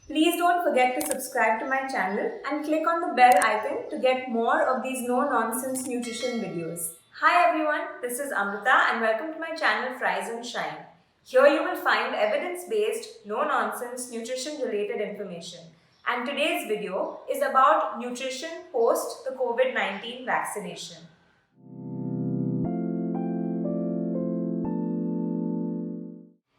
Please don't forget to subscribe to my channel and click on the bell icon to get more of these no-nonsense nutrition videos. Hi everyone, this is Amrita and welcome to my channel Fries and Shine. Here you will find evidence-based, no-nonsense, nutrition-related information. And today's video is about nutrition post the COVID-19 vaccination.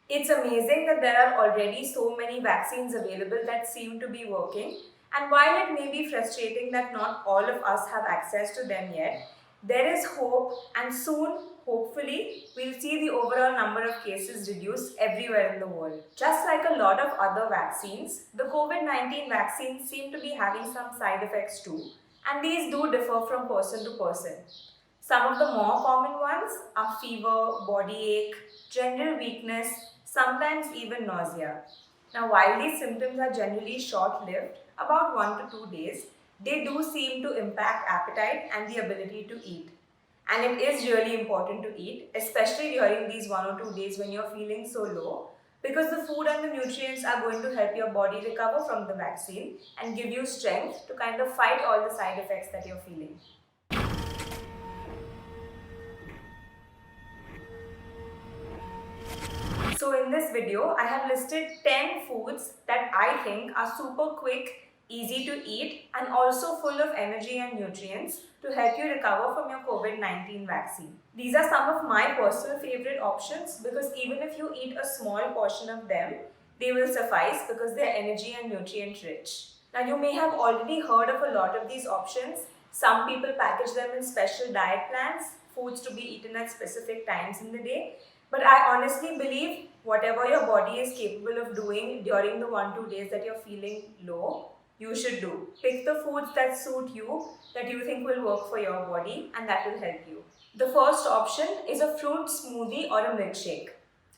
It's amazing that there are already so many vaccines available that seem to be working. And while it may be frustrating that not all of us have access to them yet, there is hope, and soon, hopefully, we'll see the overall number of cases reduce everywhere in the world. Just like a lot of other vaccines, the COVID-19 vaccines seem to be having some side effects too, and these do differ from person to person. Some of the more common ones are fever, body ache, general weakness, sometimes even nausea. Now, while these symptoms are generally short-lived, about 1 to 2 days, they do seem to impact appetite and the ability to eat. And it is really important to eat, especially during these 1 or 2 days when you're feeling so low, because the food and the nutrients are going to help your body recover from the vaccine and give you strength to kind of fight all the side effects that you're feeling. So in this video, I have listed 10 foods that I think are super quick, easy to eat and also full of energy and nutrients to help you recover from your COVID-19 vaccine. These are some of my personal favorite options because even if you eat a small portion of them, they will suffice because they're energy and nutrient rich. Now you may have already heard of a lot of these options. Some people package them in special diet plans, foods to be eaten at specific times in the day. But I honestly believe whatever your body is capable of doing during the 1-2 days that you're feeling low, you should do. Pick the foods that suit you, that you think will work for your body, and that will help you. The first option is a fruit smoothie or a milkshake.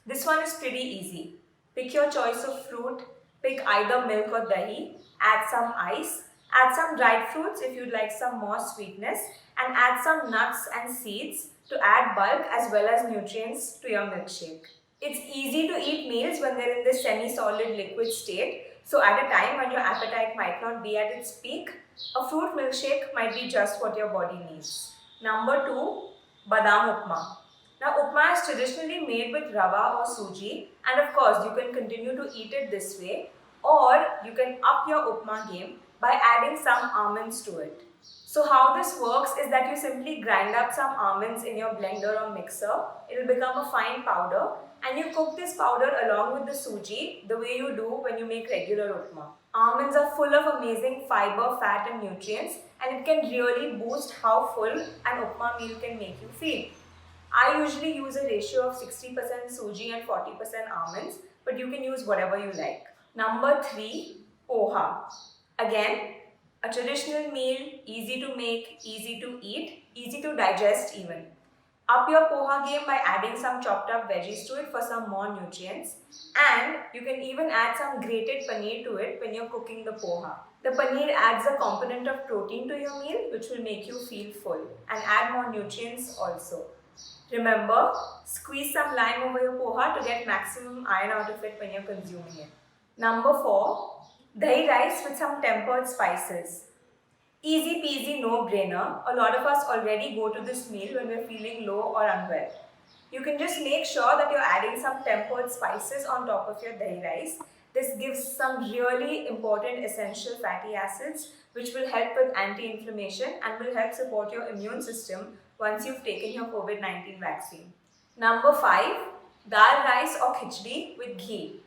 This one is pretty easy. Pick your choice of fruit, pick either milk or dahi, add some ice, add some dried fruits if you'd like some more sweetness, and add some nuts and seeds to add bulk as well as nutrients to your milkshake. It's easy to eat meals when they're in this semi-solid liquid state. So at a time when your appetite might not be at its peak, a fruit milkshake might be just what your body needs. Number 2, Badam Upma. Now upma is traditionally made with rava or suji, and of course you can continue to eat it this way, or you can up your upma game by adding some almonds to it. So how this works is that you simply grind up some almonds in your blender or mixer. It will become a fine powder and you cook this powder along with the suji the way you do when you make regular upma. Almonds are full of amazing fiber, fat and nutrients, and it can really boost how full an upma meal can make you feel. I usually use a ratio of 60% suji and 40% almonds, but you can use whatever you like. Number 3, poha. Again, a traditional meal, easy to make, easy to eat, easy to digest even. Up your poha game by adding some chopped up veggies to it for some more nutrients, and you can even add some grated paneer to it when you're cooking the poha. The paneer adds a component of protein to your meal which will make you feel full and add more nutrients also. Remember, squeeze some lime over your poha to get maximum iron out of it when you're consuming it. Number 4, dahi rice with some tempered spices. Easy peasy, no-brainer. A lot of us already go to this meal when we're feeling low or unwell. You can just make sure that you're adding some tempered spices on top of your dahi rice. This gives some really important essential fatty acids which will help with anti-inflammation and will help support your immune system once you've taken your COVID-19 vaccine. Number 5, dal rice or khichdi with ghee.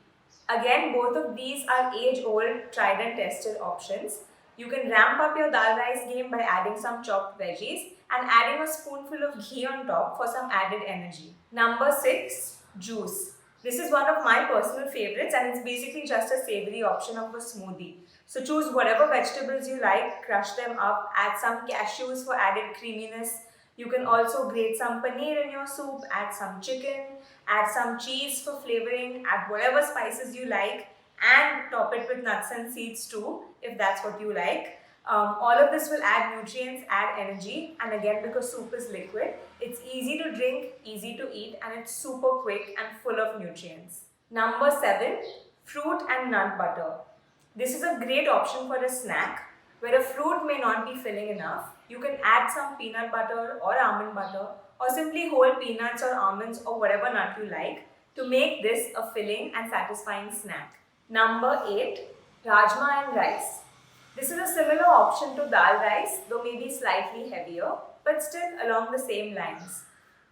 Again, both of these are age-old, tried and tested options. You can ramp up your dal rice game by adding some chopped veggies and adding a spoonful of ghee on top for some added energy. Number 6, juice. This is one of my personal favorites and it's basically just a savory option of a smoothie. So choose whatever vegetables you like, crush them up, add some cashews for added creaminess. You can also grate some paneer in your soup, add some chicken, add some cheese for flavoring, add whatever spices you like and top it with nuts and seeds too if that's what you like. All of this will add nutrients, add energy, and again because soup is liquid, it's easy to drink, easy to eat and it's super quick and full of nutrients. Number 7, fruit and nut butter. This is a great option for a snack where a fruit may not be filling enough. You can add some peanut butter or almond butter or simply whole peanuts or almonds or whatever nut you like to make this a filling and satisfying snack. Number 8. Rajma and rice. This is a similar option to dal rice, though maybe slightly heavier, but still along the same lines.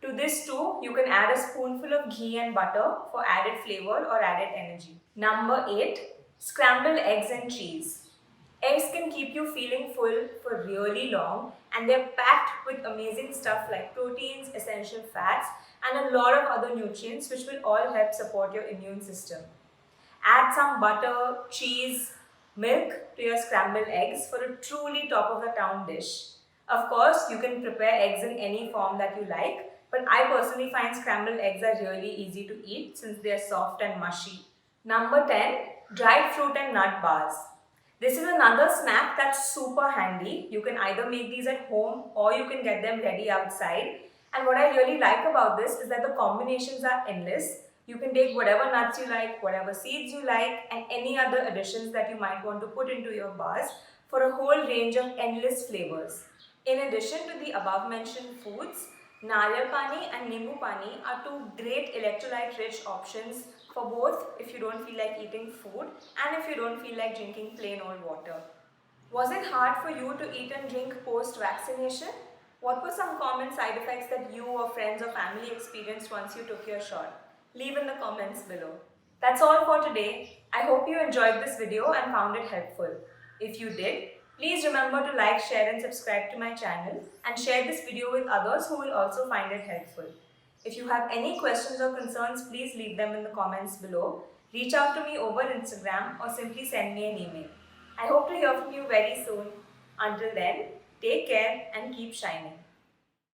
To this too, you can add a spoonful of ghee and butter for added flavor or added energy. Number 8. Scrambled eggs and cheese. Eggs can keep you feeling full for really long, and they're packed with amazing stuff like proteins, essential fats, and a lot of other nutrients which will all help support your immune system. Add some butter, cheese, milk to your scrambled eggs for a truly top of the town dish. Of course, you can prepare eggs in any form that you like, but I personally find scrambled eggs are really easy to eat since they are soft and mushy. Number 10. Dried fruit and nut bars. This is another snack that's super handy. You can either make these at home or you can get them ready outside. And what I really like about this is that the combinations are endless. You can take whatever nuts you like, whatever seeds you like, and any other additions that you might want to put into your bars for a whole range of endless flavors. In addition to the above mentioned foods, Nariyal Pani and Nimbu Pani are two great electrolyte-rich options for both if you don't feel like eating food and if you don't feel like drinking plain old water. Was it hard for you to eat and drink post-vaccination? What were some common side effects that you or friends or family experienced once you took your shot? Leave in the comments below. That's all for today. I hope you enjoyed this video and found it helpful. If you did, please remember to like, share and subscribe to my channel and share this video with others who will also find it helpful. If you have any questions or concerns, please leave them in the comments below. Reach out to me over Instagram or simply send me an email. I hope to hear from you very soon. Until then, take care and keep shining.